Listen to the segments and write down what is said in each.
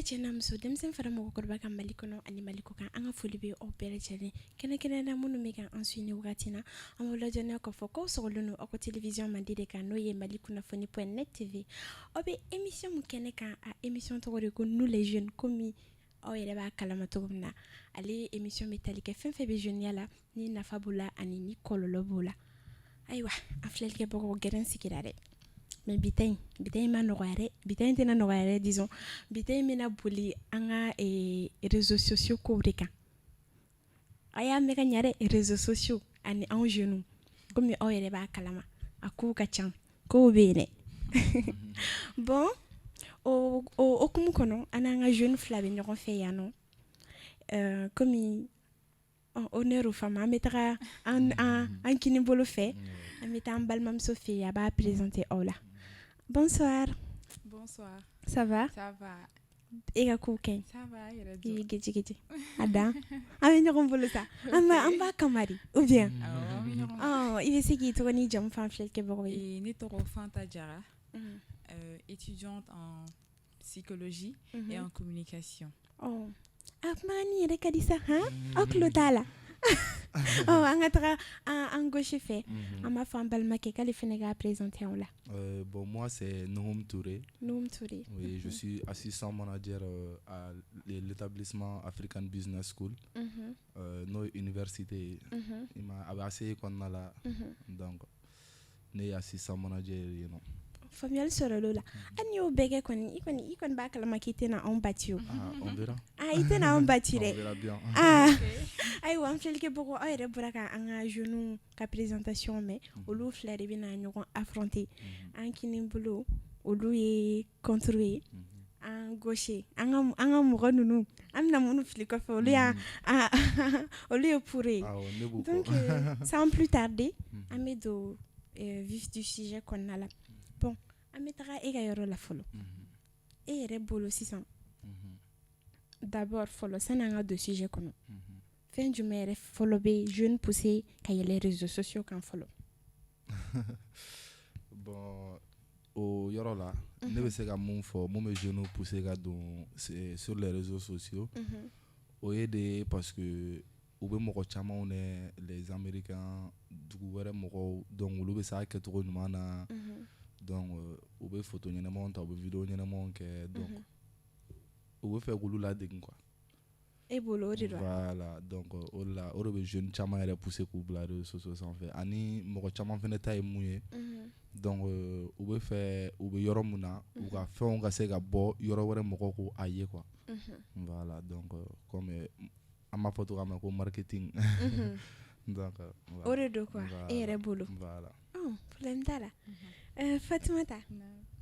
cɛna muso denmisɛn fara mɔgɔkɔrɔba ka Mali kɔnɔ ani Mali kɔ kan an ka foli bɛ aw bɛɛ lajɛlen kɛnɛkɛnɛna minnu bɛ kan an suit ni wagati na an b'aw lajɛlen k'a fɔ k'aw sɔgɔlen don aw ka télévision mandi de kan n'o ye Mali kunnafoni.net TV aw bɛ émission min kɛnɛ kan a émission tɔgɔ de ko nous les jeunes komi aw yɛrɛ b'a kalama cogo min na ale émission bɛ tali kɛ fɛn fɛn bɛ jeuneya la ni nafa b'o la ani ni kɔlɔlɔ b'o la ayiwa an filɛlikɛbagaw gɛrɛn sigira dɛ mais bita in ma nɔgɔya dɛ bita in tɛna nɔgɔya dɛ disons bita in bɛna boli an ka réseaux sociaux kow de kan a y'a mɛn ka ɲa dɛ réseaux sociaux ani anw jeunes komi aw yɛrɛ b'a kalama a kow ka ca kow bɛ yen dɛ bon o hokumu kɔnɔ an n'an ka jeunes fila bɛ ɲɔgɔn fɛ yan nɔ komi honneur aux femmes an bɛ taga an kinibolo fɛ an bɛ taa an balimamuso fɛ yen a b'a présenter aw la bonsoir. Bonsoir. Ça va? Ça va. E ka kow kaɲi? Ça va yɛrɛ i ye geji a dan an bɛ ɲɔgɔn bolo sa an b'a kamari ou bien i bɛ se k'i tɔgɔ n'i jamu fɔ an filɛlikɛbagaw ye? Ne tɔgɔ Fanta Jara, étudiante en psychologie et en communication. A kuma ni yɛrɛ ka di sa aw tulo t'a la an ka taga an gauche fɛ an b'a fɔ an balimakɛ k'ale fana k'a présenter aw la. Bon, moi c'est Nouhoum Touré. Nouhoum Touré. Oui, je suis assistant manager à l'établissement African Business School. Nos universités, il m'a assez kɔnɔna la donc ne ye assistant manager ye nɔ. Faamuyali sɔrɔ l'o la hali n'i y'o bɛɛ kɛ kɔni i kɔni b'a kalama k'i tɛna anw bati o. On verra. I tɛna anw bati dɛ. On verra bien. Ayiwa an filɛlikɛbagaw aw yɛrɛ bɔra ka an ka jeunes ka présentation mɛn olu fila de bɛna ɲɔgɔn affronter an kinibolo olu ye contre ye an gauche an ka mɔgɔ ninnu an bɛna minnu fili kɔfɛ olu ye pour ye donc sans plus tarder an bɛ don vif du sujet kɔnɔna la bon an bɛ taga e ka yɔrɔ la fɔlɔ e yɛrɛ bolo sisan d'abord fɔlɔ sani an ka don sujet kɔnɔ fɛn jumɛn yɛrɛ fɔlɔ bɛ jeune pousser ka yɛlɛ réseaux sociaux kan fɔlɔ? Bon o yɔrɔ la ne bɛ se ka mun fɔ mun bɛ jeune pousser ka don sur les réseaux sociaux o ye de parce que u bɛ mɔgɔ camanw ne les américains dugu wɛrɛ mɔgɔw donc olu bɛ se a kɛcogo ɲuman na donc u bɛ photo ɲɛnamaw ta u bɛ vidéo ɲɛnamaw kɛ donc u bɛ fɛ k'olu ladege quoi. E bolo o de don voilà donc o de bɛ jeune caman yɛrɛ pousser k'u bila réseaux sociaux sanfɛ ani mɔgɔ caman fana ta ye mun ye donc u bɛ fɛ u bɛ yɔrɔ mun na u ka fɛnw ka se ka bɔ yɔrɔ wɛrɛ mɔgɔw ko a ye quoi. Voilà donc comme an b'a fɔ cogoya min na ko marketing donc o de don quoi e yɛrɛ bolo. Voilà. Problème t'a la Fatumata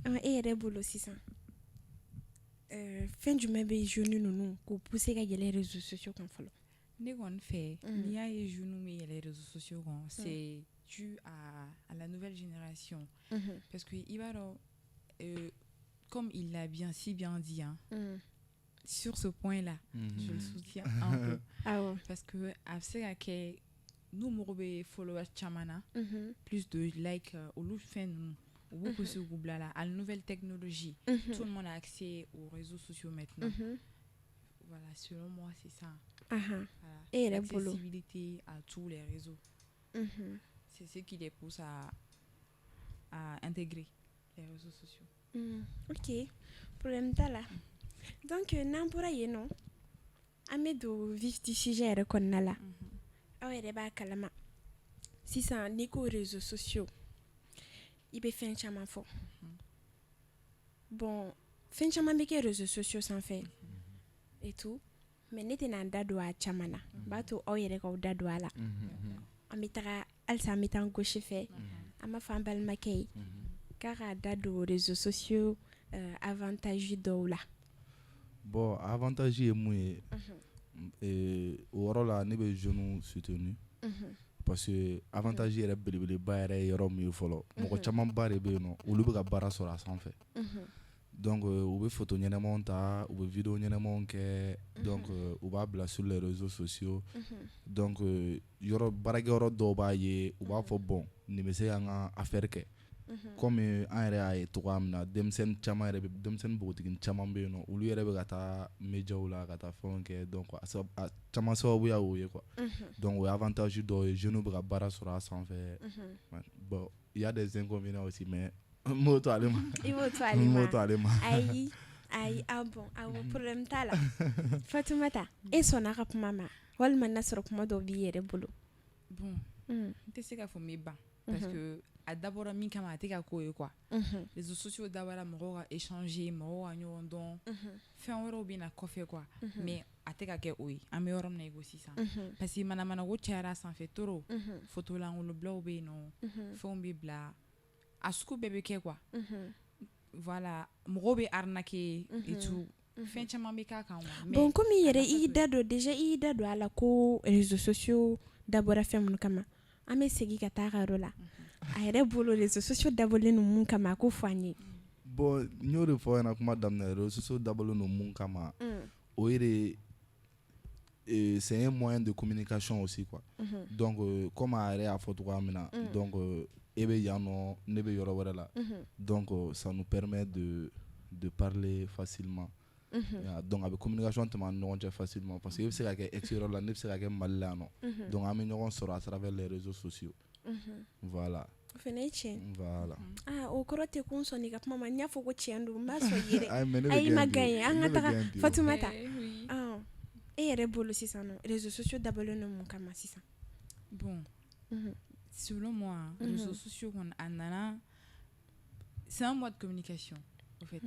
e yɛrɛ bolo sisan fɛn jumɛn bɛ jeune ninnu k'u pousser ka yɛlɛ réseaux sociaux kan fɔlɔ? Ne kɔni fɛ n'i y'a ye jeunes bɛ yɛlɛ réseaux sociaux kan c'est dû à la nouvelle génération parce que i b'a dɔn comme il l'a si bien dit sur ce point là je le soutiens un peu parce que a bɛ se ka kɛ n'u mago bɛ followers caman na plus de like olu fɛn ninnu u b'u pousser k'u bila la à la nouvelle technologie tout le monde a accès aux réseaux sociaux maintenant voilà selon moi c'est ça. Voilà. L'accessibilité à tous les réseaux c'est ce qui les pousse à intégrer les réseaux sociaux. Ok, problème t'a la donc n'an bɔra yen nɔ an bɛ don vif du sujet yɛrɛ kɔnɔna la aw yɛrɛ b'a kalama sisan n'i ko réseaux sociaux i bɛ fɛn caman fɔ bon fɛn caman bɛ kɛ réseaux sociaux sanfɛ et tout mais ne tɛna n da don a caman na n b'a to aw yɛrɛ k'aw da don a la an bɛ taga halisa an bɛ taa gauche fɛ an b'a fɔ an balimakɛ ye k'a ka da don réseaux sociaux avantage dɔw la. Bon avantage ye mun ye o yɔrɔ la ne bɛ jeunes soutenir parce que avantage yɛrɛ belebeleba yɛrɛ ye yɔrɔ min ye fɔlɔ mɔgɔ camanba de bɛ yen nɔ olu bɛ ka baara sɔrɔ a sanfɛ donc u bɛ photo ɲɛnamaw ta u bɛ vidéo ɲɛnamaw kɛ donc u b'a bila sur les réseaux sociaux donc baarakɛyɔrɔ dɔw b'a ye u b'a fɔ bon nin bɛ se k'an ka affaire kɛ comme an yɛrɛ y'a ye cogoya min na denmisɛnnin caman yɛrɛ bɛ denmisɛnnin npogotigini caman bɛ yen nɔ olu yɛrɛ bɛ ka taa médiaw la ka taa fɛnw kɛ donc a caman sababuya y'o ye quoi donc o ye avantage dɔ ye jeunes bɛ ka baara sɔrɔ a sanfɛ bon il y a des inconvénients aussi mais n m'o to ale ma i b'o to ale ma ayi bon awɔ problème t'a la Fatumata e sɔnna ka kuma ma walima n'a sɔrɔ kuma dɔw b'i yɛrɛ bolo bon n tɛ se k'a fɔ n bɛ ban parce que a dabɔra min kama a tɛ ka k'o ye quoi réseaux sociaux dabɔra mɔgɔw ka échanger mɔgɔw ka ɲɔgɔn dɔn fɛn wɛrɛw bɛ na kɔfɛ quoi mais a tɛ ka kɛ o ye an bɛ yɔrɔ min na i ko sisan parce que manamanako cayara a sanfɛ trop photo lankolonbilaw bɛ yen nɔ fɛnw bɛ bila a sugu bɛɛ bɛ kɛ quoi voilà mɔgɔw bɛ arnaquer et tout fɛn caman bɛ k'a kan bon comme i yɛrɛ i y'i da don déjà i y'i da don a la ko réseaux sociaux dabɔra fɛn minnu kama an bɛ segin ka taa a ka yɔrɔ la a yɛrɛ bolo réseaux sociaux dabɔlen don mun kama a ko fɔ an ye bon n y'o de fɔ ɲɛna kuma daminɛ réseaux sociaux dabɔlen don mun kama o ye de c'est un moyen de communication aussi quoi donc comme a yɛrɛ y'a fɔ cogoya min na donc e bɛ yan nɔ ne bɛ yɔrɔ wɛrɛ la donc ça nous permet de parler facilement donc a bɛ communication tɛmɛ an ni ɲɔgɔn cɛ facilement parce que e bɛ se ka kɛ ex yɔrɔ la ne bɛ se ka kɛ Mali la yan nɔ donc an bɛ ɲɔgɔn sɔrɔ à travers les réseaux sociaux voilà o fana ye tiɲɛ voilà o kɔrɔ tɛ ko n sɔnna i ka kuma ma n y'a fɔ ko tiɲɛ don n b'a sɔn yɛrɛ ayi ma gagné an ka taga Fatumata e yɛrɛ bolo sisan nɔ réseaux sociaux dabɔlen don mun kama sisan bon selon moi réseaux sociaux kɔni a nana c'est un moyen de communication en fait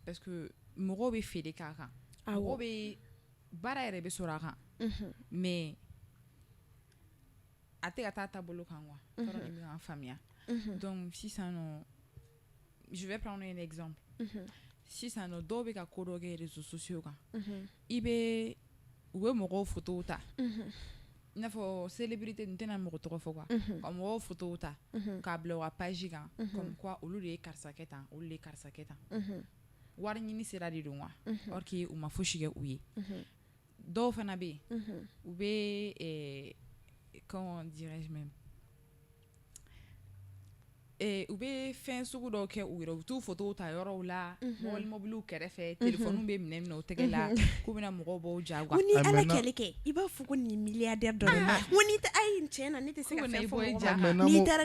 parce que mɔgɔw bɛ feere k'a kan mɔgɔw bɛ baara yɛrɛ bɛ sɔrɔ a kan mais a tɛ ka taa taabolo kan quoi tɔrɔ ni bɛ k'an faamuya donc sisan nɔ je vais prendre un exemple sisan nɔ dɔw bɛ ka ko dɔ kɛ réseaux sociaux kan u bɛ mɔgɔw photo ta i n'a fɔ célébrité n tɛna mɔgɔ tɔgɔ fɔ quoi ka mɔgɔw photo ta k'a bila u ka page kan comme quoi olu de ye karisa kɛ tan olu de ye karisa kɛ tan wari ɲini sira de don wa or que u ma fosi kɛ u ye dɔw fana bɛ yen u bɛ comment dirais-je même u bɛ fɛn sugu dɔw kɛ u yɛrɛ u bɛ t'u photo ta yɔrɔw la mobiliw kɛrɛfɛ téléphone bɛ minɛ u tɛgɛ la k'u bɛna mɔgɔw b'o jagoya ni ala kɛlɛ kɛ i b'a fɔ ko nin milliardaire dɔ de ma ni tɛ ayi tiɲɛ na ne tɛ se ka fɛn fɔ mɔgɔ ma n'i taara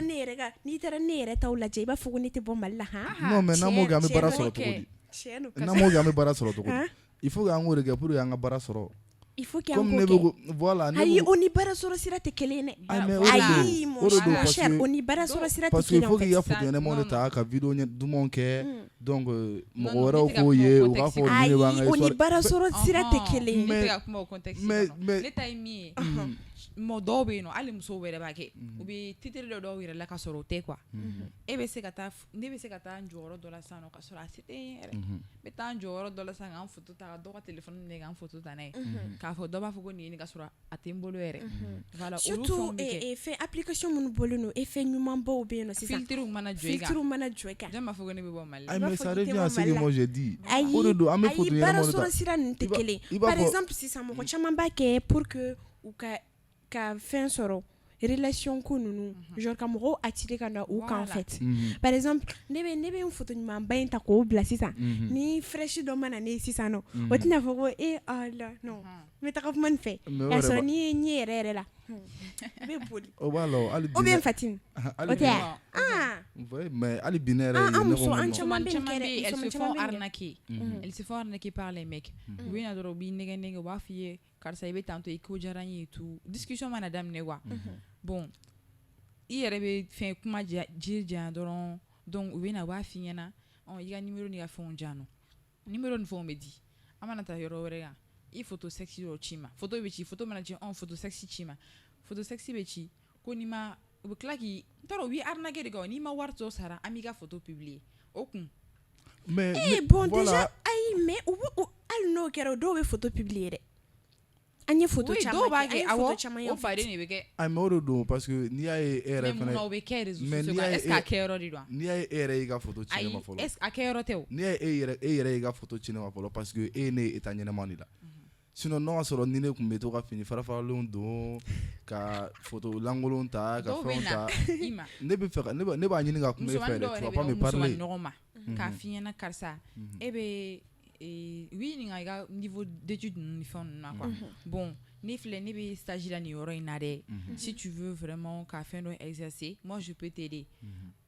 ne yɛrɛ taw lajɛ i b'a fɔ ko ne tɛ bɔ Mali la non mais n'an m'o kɛ an bɛ baara sɔrɔ cogo di n'an m'o kɛ an bɛ baara sɔrɔ cogo di il faut que an k'o de kɛ pour que an ka baara sɔrɔ il faut que an k'o kɛ voilà ayi o ni baara sɔrɔ sira tɛ kelen ye dɛ ayi mon cher o ni baara sɔrɔ sira tɛ kelen parce que il faut que i ka photo ɲɛnamaw de ta ka vidéo dumanw kɛ donc mɔgɔ wɛrɛw k'o ye u b'a fɔ ni ne b'an ka histoire ayi o ni baara sɔrɔ sira tɛ kelen ye ne tɛ ka kuma o contexte kɔnɔ ne ta ye min ye mɔgɔ dɔw bɛ yen nɔ hali musow yɛrɛ b'a kɛ u bɛ titre dɔ dɔw yɛrɛ la ka sɔrɔ o tɛ quoi e bɛ se ka taa ne bɛ se ka taa n jɔyɔrɔ dɔ la sisan nɔ ka sɔrɔ a se tɛ n yɛrɛ n bɛ taa n jɔyɔrɔ dɔ la sisan ka n photo ta ka dɔ ka téléphone minɛ ka n photo ta n'a ye k'a fɔ dɔ b'a fɔ ko nin ye ne ka sɔrɔ a tɛ n bolo yɛrɛ voilà surtout fɛn application minnu bɔlen don e fɛn ɲumanbaw bɛ yen nɔ sisan filtre mana jɔ i kan jɔn b'a fɔ ko ne bɛ bɔ Mali la mais ça revient à ce que moi j'ai dit ayi baara sɔrɔ sira ninnu tɛ kelen par exemple sisan mɔgɔ caman b'a kɛ pour que u ka fɛn sɔrɔ relation ko ninnu genre ka mɔgɔw attirer ka na u kan en fait par exemple ne bɛ n photo ɲumanba in ta k'o bila sisan ni fresh dɔ mana ne ye sisan nɔ o tɛna fɔ ko ala non n bɛ taga kuma nin fɛ k'a sɔrɔ n'i ye ɲɛ yɛrɛ la n bɛ boli o b'a la hali bi ou bien Fatim o tɛ mais hali bi ne yɛrɛ ye ne ko an caman bɛ yen elles se font arnaquer elles se font arnaquer par les mecs u bɛ na dɔrɔn u b'i nɛgɛ u b'a f'i ye karisa i bɛ tantɔ i ko diyara n ye tout discussion mana daminɛ quoi bon i yɛrɛ bɛ fɛn kuma ji diyan dɔrɔn donc u bɛ na u b'a f'i ɲɛna i ka numéro ni ka fɛnw diyan nɔ numéro ni fɛnw bɛ di an mana taa yɔrɔ wɛrɛ kan i photo sexy dɔ ci ma photo bɛ ci photo mana ci photo sexy ci ma photo sexy bɛ ci ko n'i ma u bɛ tila k'i n t'a dɔn u b'i arnaquer de n'i ma wari tɔ sara an b'i ka photo publier o kun mais bon déjà ayi mais hali n'o kɛra dɔw bɛ photo publier dɛ an ye photo caman kɛ awɔ o faden de bɛ kɛ a mais o de don parce que n'i y'a ye e yɛrɛ fana mais mun na o bɛ kɛ réseaux sociaux kan est-ce que a kɛyɔrɔ de don n'i y'a ye e yɛrɛ y'i ka photo ci ne ma fɔlɔ est-ce que a kɛyɔrɔ tɛ o n'i y'a ye e yɛrɛ y'i ka photo ci ne ma fɔlɔ parce que e ye ne ye état ɲɛnama de la sinon n'o y'a sɔrɔ ni ne tun bɛ to ka fini farafaralen don ka photo lankolon ta ka fɛnw ta ne bɛ fɛ ne b'a ɲini ka kuma e fɛ dɛ tu vas pas me parler k'a f'i ɲɛna karisa e bɛ u b'i ɲininka i ka niveau d'étude ninnu ni fɛn ninnu na quoi bon ne filɛ ne bɛ stage la nin yɔrɔ in na dɛ si tu veux vraiment ka fɛn dɔ exercer moi je peux t'aider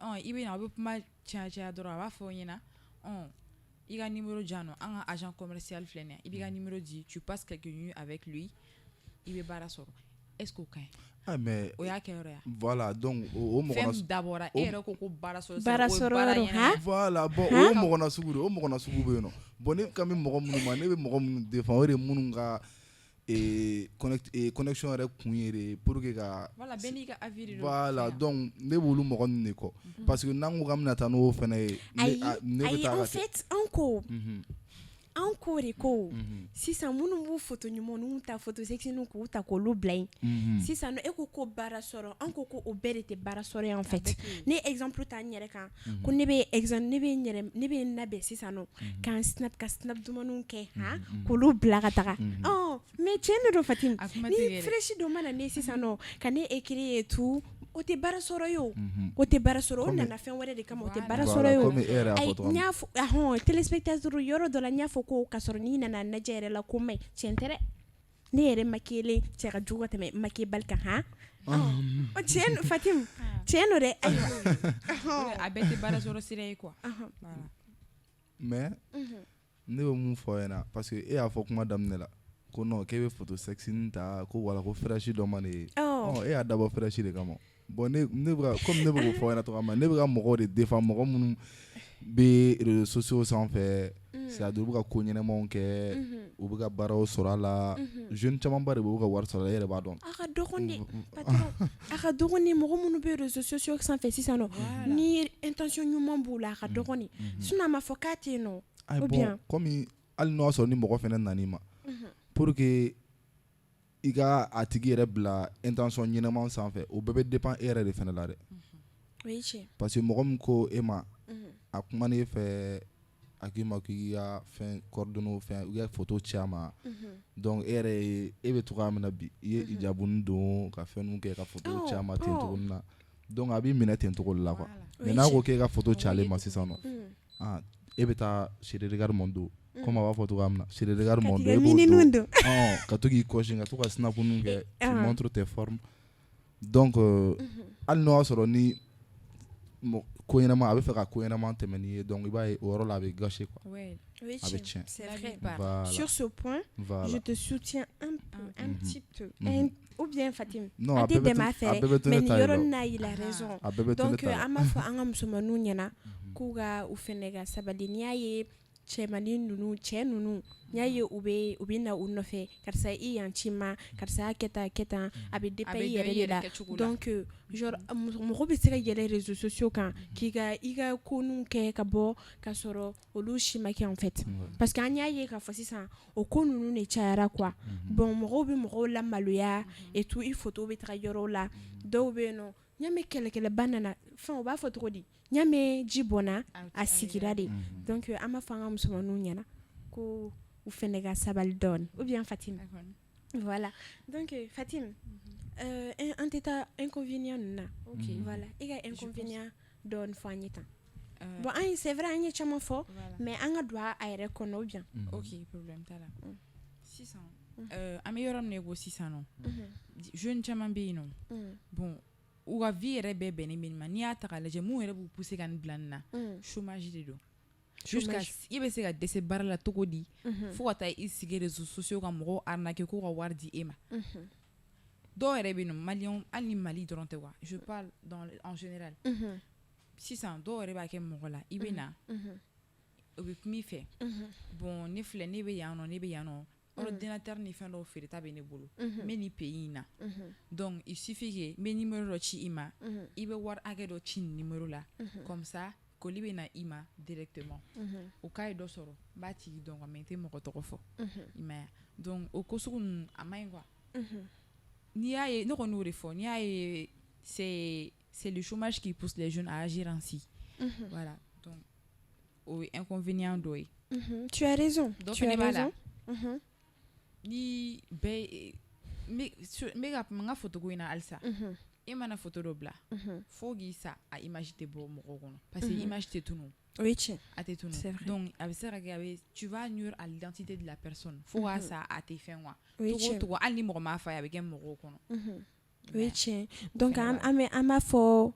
i bɛ na a bɛ kuma caya dɔrɔn a b'a fɔ ɲɛna i ka numéro di yan nɔ an ka agent commercial filɛ nin ye i b'i ka numéro di tu passes quelques nuits avec lui i bɛ baara sɔrɔ est-ce que o ka ɲi mais o y'a kɛ yɔrɔ ya voilà donc o mɔgɔ na fɛn dabɔra e yɛrɛ ko baara sɔrɔ voilà bon o mɔgɔ na sugu bɛ yen nɔ bon ne kan bɛ mɔgɔ minnu ma ne bɛ mɔgɔ minnu défend o de ye minnu ka connexion yɛrɛ kun ye de pour que ka voilà bɛɛ n'i ka avis de don voilà donc ne b'olu mɔgɔ ninnu de kɔ parce que n'an ko k'an bɛna taa n'o fana ye ne bɛ taa en fait an ko de ko sisan minnu b'u photo ɲuman n'u ta photo sexy n'u k'u ta k'olu bila yen sisan e ko baara sɔrɔ an ko o bɛɛ de tɛ baara sɔrɔ yan en fait ne exemple ta n yɛrɛ kan ko ne bɛ n labɛn sisan nɔ ka snap dumaniw kɛ k'olu bila ka taga mais tiɲɛ de don Fatim ni fresh dɔ mana ne sisan nɔ ka ne écrit et tout o tɛ baara sɔrɔ ye o tɛ baara sɔrɔ o nana fɛn wɛrɛ de kama o tɛ baara sɔrɔ ye n y'a fɔ téléspectateur yɔrɔ dɔ la n y'a fɔ ko ka sɔrɔ n'i nana najɛ yɛrɛ la ko maɲi tiɲɛ tɛ dɛ ne yɛrɛ maquillé cɛ ka jugu ka tɛmɛ maquillé bali kan tiɲɛ Fatim tiɲɛ don dɛ ayiwa a bɛɛ tɛ baara sɔrɔ sira ye quoi mais ne bɛ mun fɔ ɲɛna parce que e y'a fɔ kuma daminɛ la ko non k'e bɛ photo sexy ta ko wala ko fresh dɔ ma ne ye e y'a dabɔ fresh de kama bon ne bɛ comme ne bɛ k'o fɔ ɲɛna cogoya min na ne bɛ ka mɔgɔw de défend mɔgɔ minnu bɛ réseaux sociaux sanfɛ c'est-à-dire u bɛ ka ko ɲɛnamaw kɛ u bɛ ka baaraw sɔrɔ a la jeune camanba de b'u ka wari sɔrɔ e yɛrɛ b'a dɔn a ka dɔgɔn ni mɔgɔ minnu bɛ réseaux sociaux sanfɛ sisan nɔ ni intention ɲuman b'u la a ka dɔgɔn ni sinon a ma fɔ k'a tɛ yen nɔ ou bien comme hali n'o y'a sɔrɔ ni mɔgɔ fana nan'i ma pour que i ka a tigi yɛrɛ bila intention ɲɛnamaw sanfɛ o bɛɛ bɛ dépend e yɛrɛ de fana la dɛ parce que mɔgɔ min ko e ma a kuma n'e fɛ a k'i ma k'i ka fɛn coordonnées fɛn u ka photo ci a ma donc e yɛrɛ e bɛ cogoya min na bi i ye hijabuni don ka fɛnw kɛ ka photo ci a ma ten cogo na donc a b'i minɛ ten cogo de la quoi mais n'a ko k'e ka photo ci ale ma sisan nɔ e bɛ taa chez les regards don comme a b'a fɔ cogoya min na chez les regards don e b'o don ka to k'i kɔsi ka to ka snapuniw kɛ tu montres tes formes donc hali n'o y'a sɔrɔ ni ko ɲɛnama a bɛ fɛ ka ko ɲɛnama tɛmɛ n'i ye donc i b'a ye o yɔrɔ la a bɛ gâcher quoi a bɛ tiɲɛ c'est vrai sur ce point je te soutiens un petit peu ou bien Fatim a tɛ dɛmɛ a fɛ mais nin yɔrɔ n'a il a raison donc an b'a fɔ an ka musomaninw ɲɛna k'u ka u fɛnɛ ka sabali n'i y'a ye cɛmanin ninnu cɛ ninnu n'i y'a ye u bɛ na u nɔfɛ karisa i yan ci ma karisa kɛ tan a bɛ dépend i yɛrɛ de la donc genre mɔgɔ bɛ se ka yɛlɛ réseaux sociaux kan i ka koninw kɛ ka bɔ ka sɔrɔ olu si ma kɛ en fait parce que an y'a ye k'a fɔ sisan o ko ninnu de cayara quoi bon mɔgɔw bɛ mɔgɔw lamaloya et tout i photo bɛ taga yɔrɔw la dɔw bɛ yen nɔ n'i y'a mɛn kɛlɛkɛlɛba nana fɛn o b'a fɔ cogo di n'i y'a mɛn ji bɔnna a sigira de donc an b'a fɔ an ka musomaninw ɲɛna ko u fɛnɛ ka sabali dɔɔni ou bien Fatim voilà donc Fatim an tɛ taa inconvénient ninnu na voilà i ka inconvénient dɔɔni fɔ an ye tan bon c'est vrai an ye caman fɔ mais an ka don a yɛrɛ kɔnɔ ou bien ok problème t'a la sisan an bɛ yɔrɔ min na i ko sisan nɔ jeune caman bɛ yen nɔ bon u ka vie yɛrɛ bɛɛ bɛnnen bɛ nin ma n'i y'a ta k'a lajɛ mun yɛrɛ b'u pousser ka nin bila nin na chômage de don jusqu'à i bɛ se ka dɛsɛ baara la cogo di fo ka taa i sigi réseaux sociaux ka mɔgɔw arnaquer k'u ka wari di e ma dɔw yɛrɛ bɛ yen nɔ maliyɛnw hali ni Mali dɔrɔn tɛ quoi je parle en général sisan dɔw yɛrɛ b'a kɛ mɔgɔ la i bɛ na o bɛ kuma i fɛ bon ne filɛ ne bɛ yan nɔ ordinateur ni fɛn dɔw feereta bɛ ne bolo n bɛ nin pays in na donc il suffit que n bɛ numéro dɔ ci i ma i bɛ wari hakɛ dɔ ci nin numéro la comme ça koli bɛ na i ma directement o k'a ye dɔ sɔrɔ n b'a tigi dɔn quoi mais n tɛ mɔgɔ tɔgɔ fɔ i m'a ye donc o ko sugu ninnu a man ɲi quoi n'i y'a ye ne kɔni y'o de fɔ n'i y'a ye c'est le chômage qui pousse les jeunes à agir ainsi voilà donc o ye inconvénient dɔ ye tu as raison dɔ fɛnɛ b'a la ni bɛɛ me ka n ka photo ko in na halisa e mana photo dɔ bila fo k'i sa a image tɛ bɔ mɔgɔw kɔnɔ parce que image tɛ tunu o ye tiɲɛ a tɛ tunu donc a bɛ se ka kɛ tu vas nuire à l'identité de la personne fo k'a sa a tɛ fɛn quoi togo togo hali ni mɔgɔ m'a fɔ a ye a bɛ kɛ mɔgɔw kɔnɔ o ye tiɲɛ donc an b'a fɔ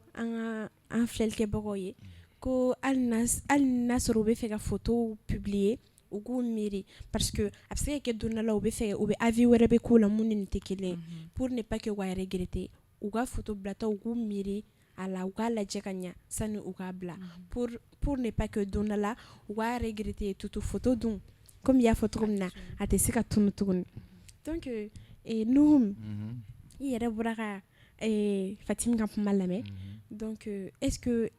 an filɛlikɛbagaw ye ko hali n'a sɔrɔ u bɛ fɛ ka photo publier u k'u miiri parce que a bɛ se ka kɛ don dɔ la u bɛ avis wɛrɛ bɛ k'u la mun ni nin tɛ kelen ye pour ne pas que u ka regretter u ka photo bilata u k'u miiri a la u k'a lajɛ ka ɲa sani u k'a bila pour ne pas que don dɔ la u k'a regretter tutu photo dun comme i y'a fɔ cogo min na a tɛ se ka tunu tuguni donc Nuhum i yɛrɛ bɔra ka Fatimi ka kuma lamɛn donc est-ce que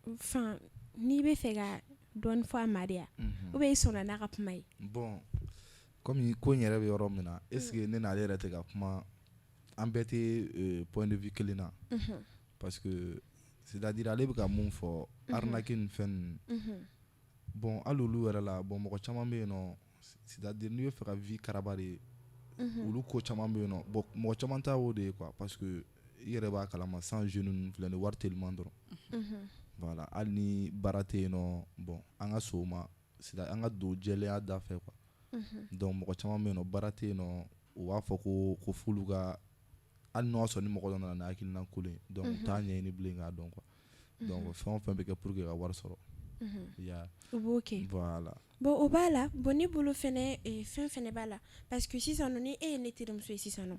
enfin n'i bɛ fɛ ka dɔɔni fɔ a ma de ou bien i sɔnna n'a ka kuma ye bon comme ko in yɛrɛ bɛ yɔrɔ min na est ce que ne n'ale yɛrɛ tɛ ka kuma an bɛɛ tɛ point de vue kelen na parce que c'est à dire ale bɛ ka mun fɔ arnaque ni fɛn ninnu bon hali olu yɛrɛ la bon mɔgɔ caman bɛ yen nɔ c'est à dire n'i bɛ fɛ ka vie karaba de olu ko caman bɛ yen nɔ bon mɔgɔ caman t'a o de ye quoi parce que i yɛrɛ b'a kalama sans jeune ninnu filɛ nin wari teliman dɔrɔn voilà hali ni baara tɛ yen nɔ bon an ka so ma c'est à dire an ka don jɛlenya da fɛ quoi donc mɔgɔ caman bɛ yen nɔ baara tɛ yen nɔ u b'a fɔ ko f'olu ka hali n'o y'a sɔrɔ ni mɔgɔ dɔ nana ni hakilina kolon ye donc u t'a ɲɛɲini bilen k'a dɔn quoi donc fɛn o fɛn bɛ kɛ pour que ka wari sɔrɔ u b'o kɛ voilà bon o b'a la bon ne bolo fɛnɛ fɛn fɛnɛ b'a la parce que sisan nɔ ni e ye ne terimuso ye sisan nɔ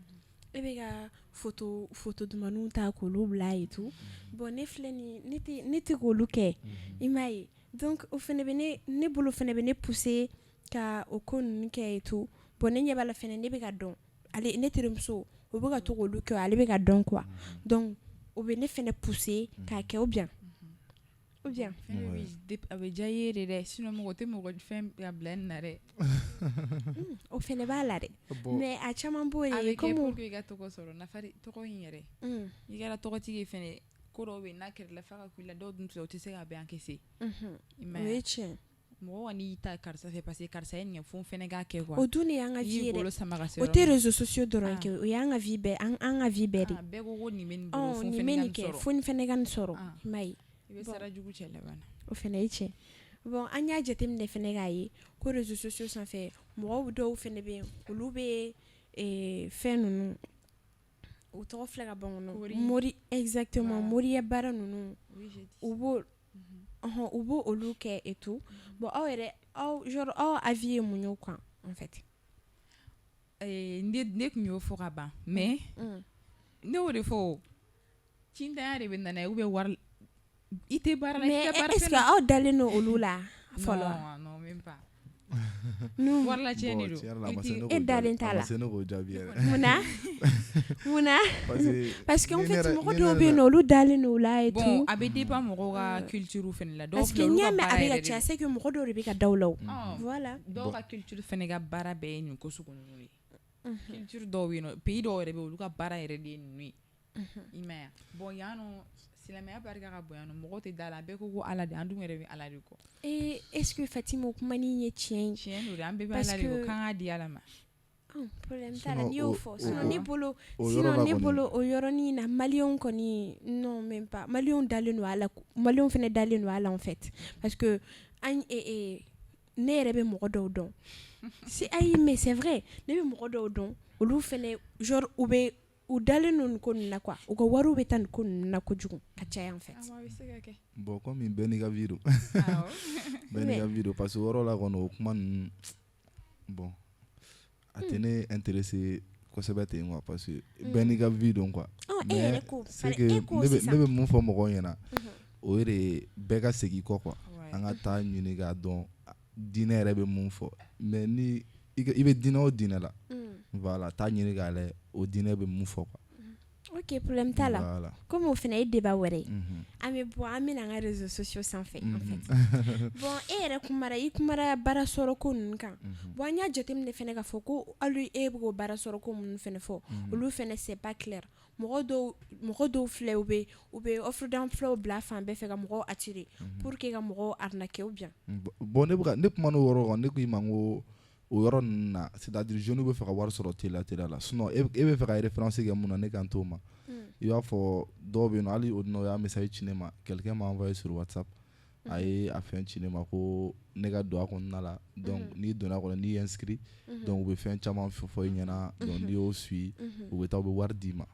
e bɛ ka photo dumanuw ta k'olu bila ye tout bon ne filɛ nin ne tɛ k'olu kɛ i m'a ye donc o fɛnɛ bɛ ne bolo fɛnɛ bɛ ne pousser ka o ko ninnu kɛ ye tout bon ne ɲɛ b'a la fɛnɛ ne bɛ ka dɔn ale ne terimuso o bɛ ka to k'olu kɛ ale bɛ ka dɔn quoi donc o bɛ ne fɛnɛ pousser k'a kɛ ou bien a bɛ diya i ye de dɛ sinon mɔgɔ tɛ mɔgɔ fɛn ka bila nin na dɛ o fɛnɛ b'a la dɛ mais a caman b'o ye a bɛ kɛ pour que i ka tɔgɔ sɔrɔ nafari tɔgɔ in yɛrɛ i kɛra tɔgɔtigi fɛnɛ ko dɔw bɛ yen n'a kɛrɛla f'a ka ku i la dɔw dun filɛ o tɛ se ka bɛn encaisser o ye tiɲɛ mɔgɔ kɔni y'i ta karisa fɛ parce que karisa ye nin kɛ fo n fɛnɛ k'a kɛ quoi o dun de y'an ka vie ye dɛ o tɛ réseaux sociaux dɔrɔn kɛ o y'an ka vie bɛɛ an ka vie bɛɛ de bɛɛ ko nin bɛ nin bolo fo n fɛnɛ ka nin sɔrɔ fo n fɛnɛ ka nin sɔrɔ i m'a ye i bɛ sara jugu cɛ laban na o fɛnɛ ye tiɲɛ bon an y'a jateminɛ fɛnɛ k'a ye ko réseaux sociaux sanfɛ mɔgɔw dɔw fɛnɛ bɛ yen olu bɛ fɛn ninnu u tɔgɔ filɛ ka ban kɔnɔ mori exactement moriya baara ninnu u b'o olu kɛ et tout bon aw avis ye mun ye quoi en fait ne tun y'o fɔ ka ban mais ne y'o de fɔ cintanya de bɛ nana ye ou bien wari i tɛ baara la i ka baara est-ce que aw dalen don olu la fɔlɔ non même pas wari la tiɲɛ de don e dalen t'a la munna parce que en fait mɔgɔ dɔw bɛ yen nɔ olu dalen don o la et tout bon a bɛ dépend mɔgɔw ka culture fɛnɛ la parce que n'i y'a mɛn a bɛ ka caya c'est que mɔgɔ dɔw de bɛ ka da o la o voilà dɔw ka culture fɛnɛ ka baara bɛɛ ye nin ko sugu ninnu ye culture dɔw bɛ yen nɔ pays dɔw yɛrɛ bɛ yen olu ka baara yɛrɛ de ye ninnu ye i m'a ye bon yan nɔ silamɛya barika ka bon yan nɔ mɔgɔw tɛ da la bɛɛ ko ala de an dun yɛrɛ bɛ ala de kɔ est-ce que Fatima o kuma nin ye tiɲɛ ye tiɲɛ don de an bɛɛ bɛ ala de kɔ k'an k'a di ala ma problème t'a la n'i y'o fɔ sinon ne bolo o yɔrɔnin na maliyɛnw kɔni non même pas maliyɛnw dalen don a la maliyɛnw fɛnɛ dalen don a la en fait parce que an ne yɛrɛ bɛ mɔgɔ dɔw dɔn si ayi mais c'est vrai ne bɛ mɔgɔ dɔw dɔn olu fɛnɛ genre u dalen don nin ko ninnu na quoi u ka wariw bɛ taa nin ko ninnu na kojugu ka caya en fait bon comme bɛɛ n'i ka vie don bɛɛ n'i ka vie don parce que o yɔrɔ la kɔni o kuma ninnu bon a tɛ ne intéressé kosɛbɛ ten quoi parce que bɛɛ n'i ka vie don quoi mais c'est que ne bɛ mun fɔ mɔgɔw ɲɛna o ye de bɛɛ ka segin kɔ quoi an ka taa ɲini k'a dɔn diinɛ yɛrɛ bɛ mun fɔ mais ni i bɛ diinɛ o diinɛ la voilà taa ɲini k'a lajɛ o diinɛ bɛ mun fɔ quoi ok problème t'a la comme o fɛnɛ ye débat wɛrɛ ye an bɛ bɔ an bɛna an ka réseaux sociaux sanfɛ en fait bon e yɛrɛ i kumara baara sɔrɔ ko ninnu kan bon an y'a jateminɛ fɛnɛ k'a fɔ ko hali e bɛ k'o baara sɔrɔ ko minnu fɛnɛ fɔ olu fɛnɛ c'est pas clair mɔgɔ dɔw filɛ u bɛ offre d'emploi bila fan bɛɛ fɛ ka mɔgɔw attirer pour que ka mɔgɔw arnaquer ou bien bon ne kuma n'o yɔrɔ kan ne ko i ma n ko o yɔrɔ ninnu na c'est-à-dire jeune bɛ fɛ ka wari sɔrɔ teliya la sinon e bɛ fɛ ka référence kɛ mun na ne kan t'o ma i b'a fɔ dɔw bɛ yen nɔ hali o don o y'a message ci ne ma quelqu'un m'a envoyé sur WhatsApp a ye a fɛn ci ne ma ko ne ka don a kɔnɔna la donc n'i donna a kɔnɔ n'i inscrit donc u bɛ fɛn caman fɔ i ɲɛna donc n'i y'o suit u bɛ taa u bɛ wari d'i ma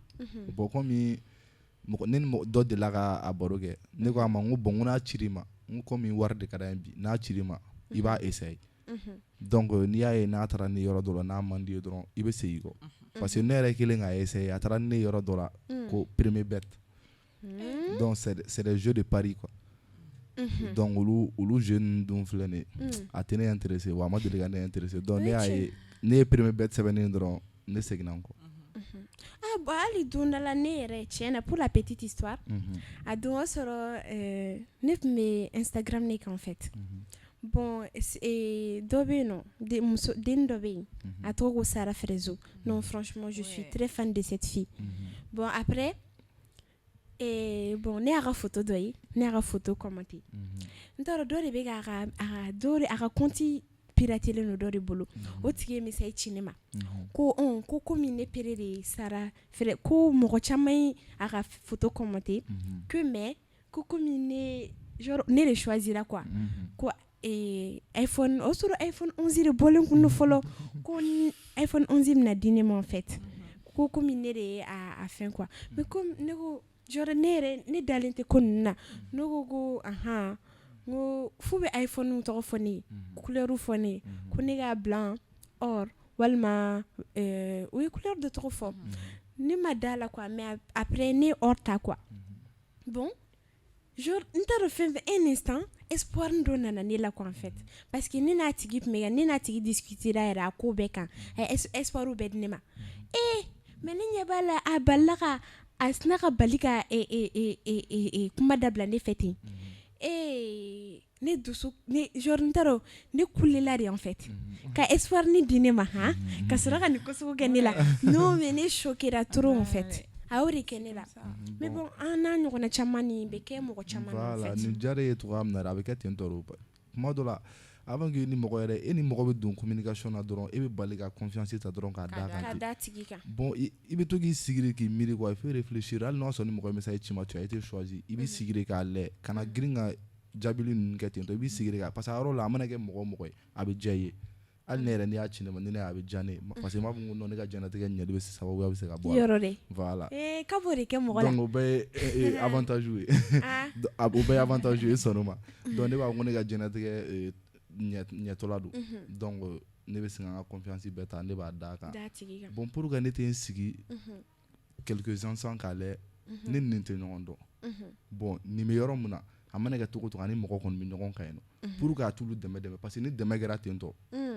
bon comme ne ni dɔ delila ka a baro kɛ ne ko a ma n ko bon n ko n'a cir'i ma n ko comme wari de ka d'an ye bi n'a cir'i ma i b'a essayer donc n'i y'a ye n'a taara ni yɔrɔ dɔ la n'a man di ye dɔrɔn i bɛ segin kɔ parce que ne yɛrɛ kelen k'a essayer a taara ni ne yɔrɔ dɔ la ko premier bet donc c'est des jeux de paris quoi donc olu jeunes dun filɛ nin a tɛ ne intéressé wa a ma deli ka ne intéressé donc ne y'a ye ne ye premier bet sɛbɛnnen dɔrɔn ne seginna n kɔ. Ah bon, ali don dɔ la ne yɛrɛ tiɲɛna pour la petite histoire a don o sɔrɔ ne tun bɛ Instagram ne kan en fait bon dɔ bɛ yen nɔ den dɔ bɛ yen a tɔgɔ ko Sara Frezo non franchement je suis très fan de cette fille bon après bon ne y'a ka photo dɔ ye ne y'a ka photo commenter n t'a dɔn dɔ de bɛ a ka compte piratelen don dɔ de bolo o tigi ye message ci ne ma ko komi ne pere de ye Sara Frezo ko mɔgɔ caman ye a ka photo commenter que mais ko komi ne de choisira quoi ko iPhone o sɔrɔ iPhone 11 de bɔlen kun do fɔlɔ ko iPhone 11 bɛna di ne ma en fait ko komi ne de ye a fɛn quoi mais comme ne ko genre ne dalen tɛ ko ninnu na ne ko ahan n ko f'u bɛ iPhone tɔgɔ fɔ ne ye couleur fɔ ne ye ko ne ka blanc or walima o ye couleur de tɔgɔ fɔ ne ma da la quoi mais après ne or ta quoi bon genre n t'a dɔn fɛn un instant espoir dɔ nana ne la quoi en fait parce que ne n'a tigi tun bɛ ka ne n'a tigi discutera yɛrɛ a ko bɛɛ kan espoir bɛɛ di ne ma mais ne ɲɛ b'a la a balila ka a sina ka bali ka kuma dabila ne fɛ ten ne dusu ne genre n t'a dɔn ne kulela de en fait ka espoir ni di ne ma han ka sɔrɔ ka nin ko sugu kɛ ne la non mais ne choquera trop en fait a y'o de kɛ ne la mais bon an n'a ɲɔgɔnna caman ni bɛ kɛ mɔgɔ caman na en fait nin diyara e ye cogoya min na a bɛ kɛ ten tɔ de kuma dɔ la avant que ni mɔgɔ yɛrɛ e ni mɔgɔ bɛ don communication na dɔrɔn e bɛ bali ka confiance ta dɔrɔn k'a d'a tigi kan bon i bɛ to k'i sigi de k'i miiri quoi il faut réfléchir hali n'a sɔrɔ ni mɔgɔ min sa ci ma tu as été choisi i bɛ sigi de k'a lajɛ kana girin ka jaabili ninnu kɛ ten tɔ i bɛ sigi de ka parce que a yɔrɔ la a mana kɛ mɔgɔ o mɔgɔ ye a bɛ diya i ye hali ne yɛrɛ n'i y'a ci ne ma ni ne a bɛ diya ne ye parce que n b'a fɔ ko non ne ka diɲɛlatigɛ ɲɛli bɛ sababuya bɛ se ka bɔ yɔrɔ de voilà k'a b'o de kɛ mɔgɔ la donc o bɛɛ ye avantage ye o bɛɛ ye avantage ye sɔnni ma donc ne b'a fɔ ko ne ka diɲɛlatigɛ ɲɛtɔla don donc ne bɛ sin ka n ka confiance bɛɛ ta ne b'a d'a kan bon pour que ne tɛ n sigi quelques instants k'a lajɛ ne ni nin tɛ ɲɔgɔn dɔn bon nin bɛ yɔrɔ min na a mana kɛ cogo o cogo ani mɔgɔ kɔni bɛ ɲɔgɔn kan yen nɔ pour que a t'olu dɛmɛ parce que ni dɛmɛ kɛra ten tɔ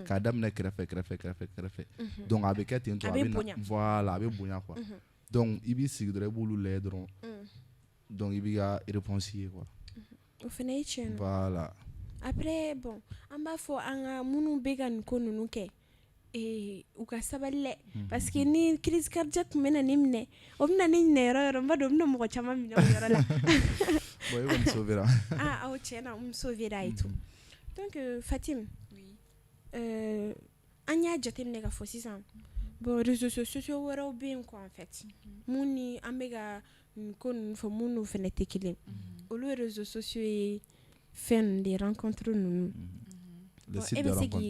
k'a daminɛ kɛrɛfɛ donc a bɛ kɛ ten tɔ a bɛ na voilà a bɛ bonya quoi donc i b'i sigi dɔrɔn i b'olu lajɛ dɔrɔn donc i b'i ka réponse ye quoi o fana ye tiɲɛ ye voilà après bon an b'a fɔ an ka minnu bɛ ka nin ko ninnu kɛ u ka sabali dɛ parce que ni crise cardiaque tun bɛ na ne minɛ o bɛ na ne ɲinɛ yɔrɔ yɔrɔ n b'a dɔn o bɛ na mɔgɔ caman minɛ o yɔrɔ la bon e kɔni sauvera aw tiɲɛna n sauvera et tout donc Fatim an y'a jateminɛ ka fɔ sisan bon réseaux sociaux wɛrɛw bɛ yen quoi en fait mun ni an bɛ ka nin ko ninnu fɔ mun n'u fana tɛ kelen olu réseaux sociaux ye fɛn de rencontre ninnu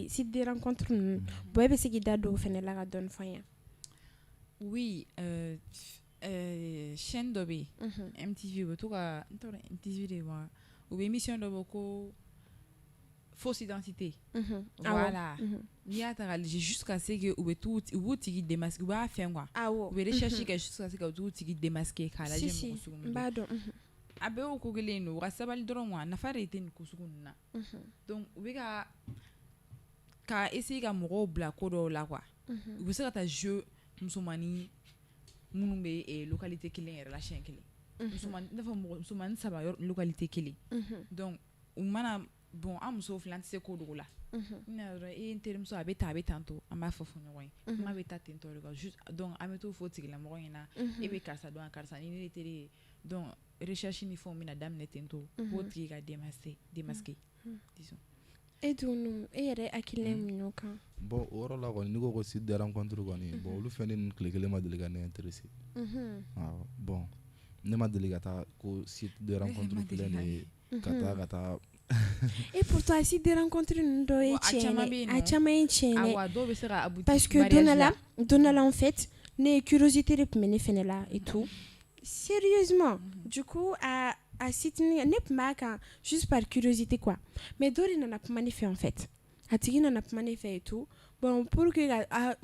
site de rencontre ninnu bon e bɛ se k'i da don o fana la ka dɔɔni fɔ n ye. Oui, chaîne dɔ bɛ yen MTV u bɛ to ka n t'a dɔn MTV de wa u bɛ émission dɔ bɔ ko fausse identité voilà n'i y'a ta k'a lajɛ jusqu'à ce que u b'u tigi démasquer u b'a fɛn quoi u bɛ recherche kɛ jusqu'à ce que u t'u tigi démasquer k'a lajɛ mɔgɔ sugu min don a bɛɛ y'o ko kelen don u ka sabali dɔrɔn wa nafa de tɛ nin ko sugu ninnu na donc u bɛ ka essayer ka mɔgɔw bila ko dɔw la quoi u bɛ se ka taa jeu musomanin minnu bɛ localité kelen yɛrɛ la siɲɛ kelen n'a fɔ musomanin 3 localité kelen donc u mana bon an musow filɛ an tɛ se ko dogo la n'a dɔrɔn n terimuso a bɛ tan a bɛ tan to an b'a fɔ ɲɔgɔn ye kuma bɛ taa ten tɔ de kan juste donc an bɛ t'o fɔ tigilamɔgɔ ɲɛna e bɛ karisa dɔn karisa ni ne teri ye donc recherche ni fɛnw bɛna daminɛ ten to k'o tigi ka démasquer disons et dun e yɛrɛ hakilina min y'o kan. Bon o yɔrɔ la kɔni n'i ko ko site de rencontre kɔni bon olu fɛn ninnu tile kelen ma deli ka ne intéressé. Bon ne ma deli ka taa ko site de rencontre filɛ nin ye ka taa et pourtant site de rencontre ninnu dɔ ye tiɲɛ a caman ye tiɲɛ awa dɔw bɛ se ka aboutir parce que don dɔ la en fait ne curiosité de tun bɛ ne fɛnɛ la et tout sérieusement du coup a site ne tun b'a kan juste par curiosité quoi mais dɔ de nana kuma ne fɛ en fait a tigi nana kuma ne fɛ et tout bon pour que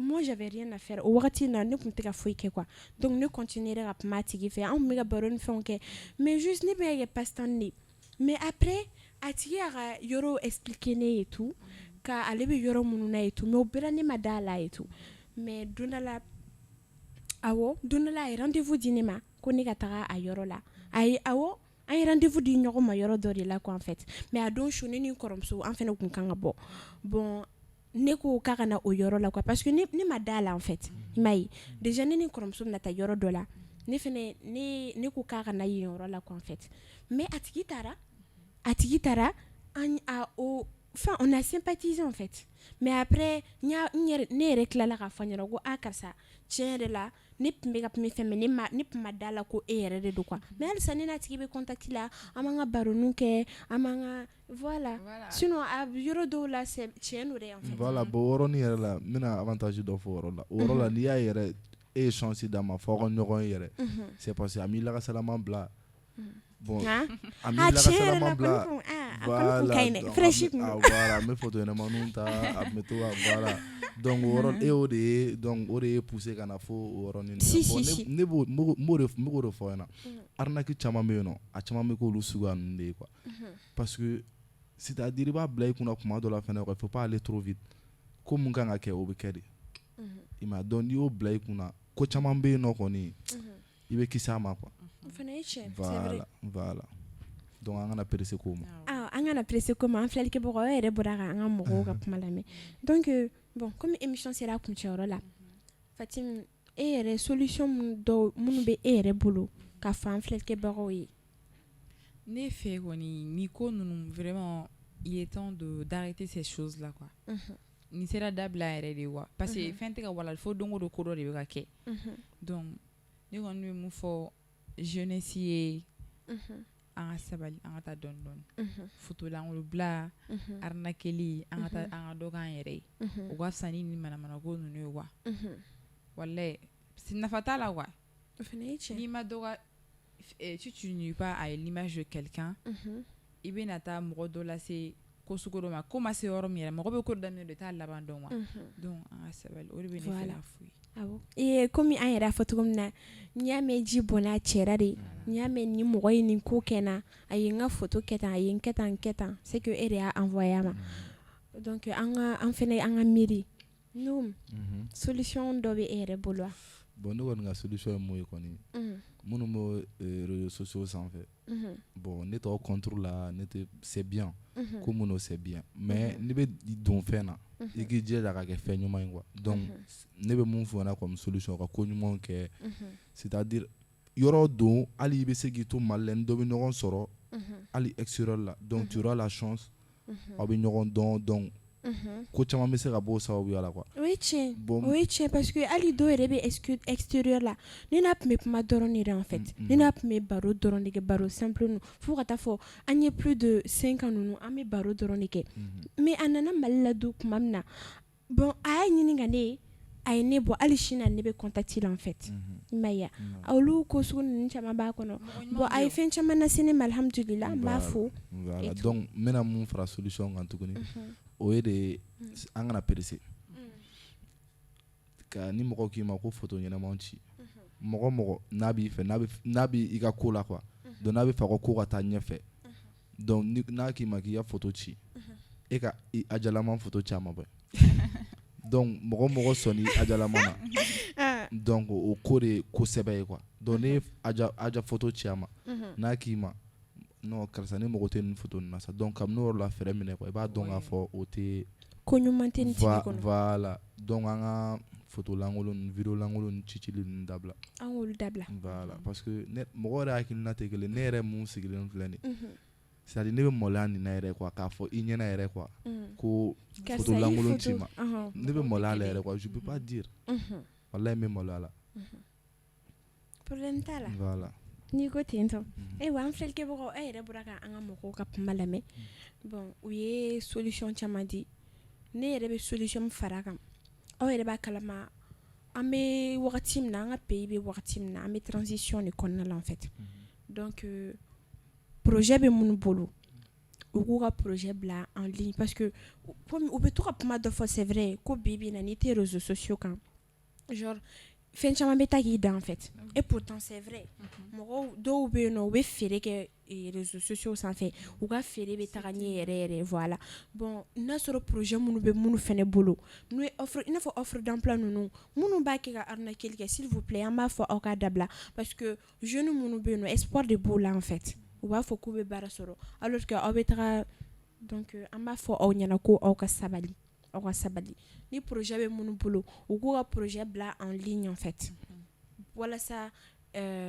moi j'avais rien à faire au wagati na ne tun tɛ ka foyi kɛ quoi donc ne continuerai ka kuma a tigi fɛ an tun bɛ ka baro ni fɛnw kɛ mais juste ne bɛ kɛ passe-temps de mais après a tigi y'a ka yɔrɔ expliquer ne ye tout ka ale bɛ yɔrɔ minnu na ye tout mais o bɛɛ la ne ma da la ye tout mais don dɔ la a ye rendez-vous di ne ma ko ne ka taga a yɔrɔ la ayi awɔ an ye rendez-vous di ɲɔgɔn ma yɔrɔ dɔ de la quoi en fait mais a don su ne ni n kɔrɔmuso an fɛnɛ tun kan ka bɔ bon ne ko k'a ka na o yɔrɔ la quoi parce que ne ma da la en fait i m'a ye déjà ne ni n kɔrɔmuso bɛna taa yɔrɔ dɔ la ne fɛnɛ ne ko k'a ka na yen yɔrɔ la quoi en fait mais a tigi taara enfin on a sympathisé en fait mais après ne yɛrɛ tilala k'a fɔ ɲɛna ko karisa tiɲɛ yɛrɛ la ne tun bɛ ka kuma fɛn mais ne tun ma da la ko e yɛrɛ de don quoi mais halisa ne n'a tigi bɛ contact la an b'an ka baroniw kɛ an b'an ka voilà sinon a yɔrɔ dɔw la c'est tiɲɛ don dɛ en fait voilà bon o yɔrɔnin yɛrɛ la n bɛna avantage dɔ fɔ o yɔrɔ la o yɔrɔ la n'i y'a yɛrɛ e ye chance d'a ma fɔ aw ka ɲɔgɔn ye yɛrɛ c'est parce que a m'i lakasalama bila bon a m'i lakasalama bila voilà n bɛ photo ɲɛnamaninw ta a tun bɛ to ka voilà donc o yɔrɔ o de ye donc o de ye poussé ka na fo o yɔrɔnin na ne b'o de fɔ ɲɛna arnaque caman bɛ yen nɔ a caman bɛ k'olu suguya ninnu de ye quoi parce que c'est-à-dire i b'a bila i kunna tuma dɔ la fɛnɛ il faut pas aller trop vite ko mun kan ka kɛ o bɛ kɛ de i ma donc n'i y'o bila i kunna ko caman bɛ yen nɔ kɔni i bɛ kisi a ma quoi voilà donc an kana pressé ko ma an kana pressé ko ma an filɛlikɛbagaw yɛrɛ bɔra ka an ka mɔgɔw ka kuma lamɛn donc bon comme émission sera a kuncɛyɔrɔ la Fatim e yɛrɛ solution minnu bɛ e yɛrɛ bolo ka fɔ an filɛlikɛbagaw ye ne fɛ kɔni ni ko ninnu vraiment il est temps d'arrêter ces choses là quoi ni sera dabila yɛrɛ de wa parce que fɛn tɛ ka wala fo don o don ko dɔ de bɛ ka kɛ donc ne kɔni bɛ mun fɔ jeunesse ye an ka sabali an ka taa dɔɔni dɔɔni fotolankolon bila arnaqueli an ka dɔ k'an yɛrɛ ye o ka fisa ni manamana ko ninnu ye wa walayi nafa t'a la quoi n'i ma dɔ ka tu n'es pas à l'image de quelqu'un i bɛna taa mɔgɔ dɔ lase ko sugu dɔ ma ko ma se yɔrɔ min yɛrɛ mɔgɔ bɛ ko daminɛ de t'a laban dɔn wa donc an ka sabali o de bɛ ne fɛ ka fɔ ye komi an yɛrɛ a fɔ cogo min na n'i y'a mɛn ji bɔnna a cɛra de n'i y'a mɛn ni mɔgɔ ye nin ko kɛ na a ye n ka photo kɛ tan a ye n kɛ tan c'est que e de y'a envoyé a ma donc an fɛnɛ an ka miiri n'o solution dɔ bɛ e yɛrɛ bolo wa bon ne kɔni ka solution ye mun ye kɔni minnu bɛ réseaux sociaux sanfɛ bon ne t'aw contre la ne tɛ c'est bien ko minnu c'est bien mais ne bɛ don fɛn na i k'i jija ka kɛ fɛn ɲuman ye quoi donc ne bɛ mun fɔ ɲɛna comme solution ka ko ɲumanw kɛ c'est-à-dire yɔrɔ don hali i bɛ se k'i to Mali la ni dɔ bɛ ɲɔgɔn sɔrɔ hali extérieur la donc tu auras la chance aw bɛ ɲɔgɔn dɔn donc ko caman bɛ se ka bɔ o sababuya la quoi o ye tiɲɛ parce que hali dɔw yɛrɛ bɛ extérieur la ne n'a tun bɛ kuma dɔrɔn de en fait ne n'a tun bɛ baro dɔrɔn de kɛ baro simple ninnu fo ka taa fɔ an ye plus de 5 ans ninnu an bɛ baro dɔrɔn de kɛ mais a nana Mali la don tuma min na bon a y'a ɲini ka ne ye a ye ne bɔ hali sini ne bɛ contact la en fait i m'a ye olu ko sugu ninnu caman b'a kɔnɔ bon a ye fɛn caman lase ne ma alhamdulillah n b'a fo voilà donc n bɛna mun fara solution kan tuguni o ye de an kana pressé ka ni mɔgɔ k'i ma ko photo ɲɛnamaw ci mɔgɔ n'a b'i fɛ n'a b'i i ka ko la quoi donc n'a bɛ fɛ ko ka taa ɲɛfɛ donc n'a k'i ma k'i ka photo ci e ka a jalama photo ci a ma bɛ donc mɔgɔ sɔnni a jalama na donc o ko de ye kosɛbɛ ye quoi donc ne aja photo ci a ma n'a k'i ma non karisa ne mɔgɔ tɛ nin photo nin na sa donc kabini o yɔrɔ la fɛɛrɛ minɛ quoi i b'a dɔn k'a fɔ o tɛ ko ɲuman tɛ nin tigi kɔnɔ voilà donc an ka photo lankolon ni vidéo lankolon ni cicili ninnu dabila an k'olu dabila voilà parce que mɔgɔ yɛrɛ hakilina tɛ kelen ne yɛrɛ mun sigilen filɛ nin c'est-à-dire ne bɛ maloya nin na yɛrɛ quoi k'a fɔ i ɲɛna yɛrɛ quoi ko photo lankolon ci ma ne bɛ maloya la yɛrɛ quoi je peux pas dire wallahi n bɛ maloya la problème t'a la voilà n'i ko ten tɔ ayiwa an filɛlikɛbagaw e yɛrɛ bɔra ka an ka mɔgɔw ka kuma lamɛn bon u ye solution caman di ne yɛrɛ bɛ solution min fara a kan aw yɛrɛ b'a kalama an bɛ wagati min na an ka pays bɛ wagati min na an bɛ transition de kɔnɔna la en fait donc projet bɛ minnu bolo u k'u ka projet bila en ligne parce que comme u bɛ to ka kuma dɔ fɔ c'est vrai ko bi bi in na n'i tɛ réseaux sociaux kan genre fɛn caman bɛ taa k'i dan en fait et pourtant c'est vrai mɔgɔw dɔw bɛ yen nɔ u bɛ feere kɛ réseaux sociaux sanfɛ u ka feere bɛ taga ɲɛ yɛrɛ yɛrɛ voilà bon n'a sɔrɔ projet minnu bɛ minnu fɛnɛ bolo n'o ye offre i n'a fɔ offre d'emploi ninnu minnu b'a kɛ ka arnaquer kɛ s'il vous plaît an b'a fɔ aw k'a dabila parce que jeunes minnu bɛ yen nɔ espoir de b'o la en fait u b'a fɔ k'u bɛ baara sɔrɔ alors que aw bɛ taga donc an b'a fɔ aw ɲɛna ko aw ka sabali ni projet bɛ minnu bolo u k'u ka projet bila en ligne en fait walasa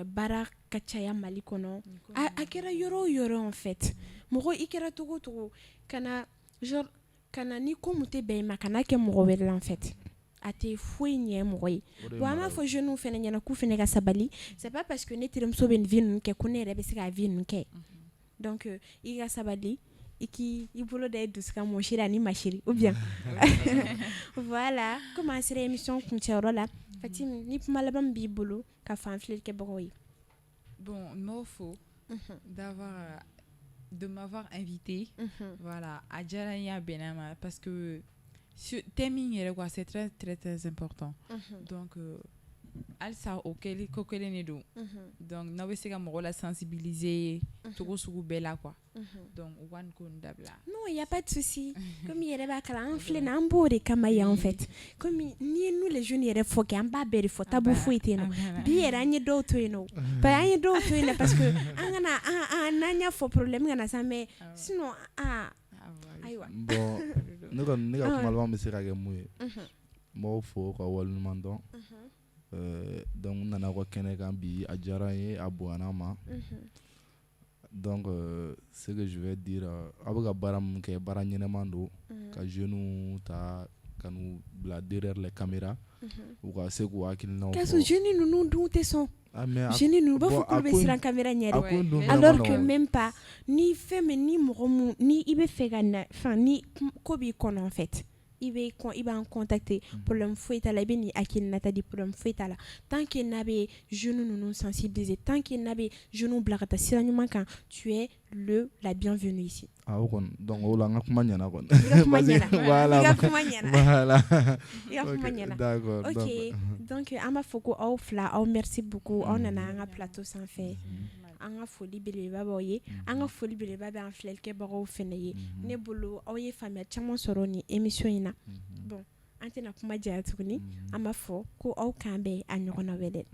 baara ka caya Mali kɔnɔ a kɛra yɔrɔ o yɔrɔ en fait mɔgɔ i kɛra togo o togo kana ni ko mun tɛ bɛn i ma kana kɛ mɔgɔ wɛrɛ la en fait a tɛ foyi ɲɛ mɔgɔ ye bon an b'a fɔ jeunes fɛnɛ ɲɛna k'u fɛnɛ ka sabali c'est pas parce que ne terimuso bɛ nin vie ninnu kɛ ko ne yɛrɛ bɛ se ka vie ninnu kɛ donc i ka sabali i bolo da i dusuka mɔsiri ani masiri ou bien voilà comme an sera émission kuncɛyɔrɔ la Fatime ni kuma laban min b'i bolo ka fɔ an filɛlikɛbagaw ye bon m'o fo de m'avoir invité voilà a diyara n ye a bɛnna ma parce que thème in yɛrɛ quoi c'est très très très important donc halisa o ko kelen de don donc n'aw bɛ se ka mɔgɔw la sensibiliser cogo sugu bɛɛ la quoi donc u ka nin ko nin dabila non y a pas de souci comme i yɛrɛ b'a kalan an filɛ an b'o de kama yan en fait comme n'i ye nous les jeunes yɛrɛ fɔ kɛ an b'a bɛɛ de fɔ tabu foyi tɛ yen nɔ bi yɛrɛ an ye dɔw to yen nɔ parce que an kana n'an y'a fɔ problème kana sa mais sinon ayiwa bon ne ka kuma laban bɛ se ka kɛ mun ye n b'aw fo ka waleɲuman dɔn donc n nana aw ka kɛnɛ kan bi a diyara n ye a bonyana ma donc ce que je vais dire aw bɛ ka baara min kɛ baara ɲɛnɛman don ka jeunes ta ka n'u bila derrière les caméras u ka se k'u hakilinaw fɔ kɛso jeunes ninnu dun tɛ sɔn jeunes ninnu u b'a fɔ k'u bɛ siran caméra ɲɛ dɛ alors que même pas ni fɛn min ni mɔgɔ mun ni i bɛ fɛ ka na enfin ni ko b'i kɔnɔ en fait i b'an contacter problème foyi t'a la i bɛ nin hakilinata di problème foyi t'a la tant que n'a bɛ jeunes ninnu sensibiliser tant que n'a bɛ jeunes bila ka taa sira ɲuman kan tu es la bienvenue ici o kɔni donc o la n ka kuma ɲɛna kɔni i ka kuma ɲɛna voilà i ka kuma ɲɛna d'accord ok donc an b'a fɔ ko aw fila aw merci beaucoup aw nana an ka plateau sanfɛ an ka foli belebeleba b'aw ye an ka foli belebeleba bɛ an filɛlikɛbagaw fɛnɛ ye ne bolo aw ye faamuya caman sɔrɔ nin émission in na bon an tɛna kuma janya tuguni an b'a fɔ ko aw kan bɛn a ɲɔgɔnna wɛrɛ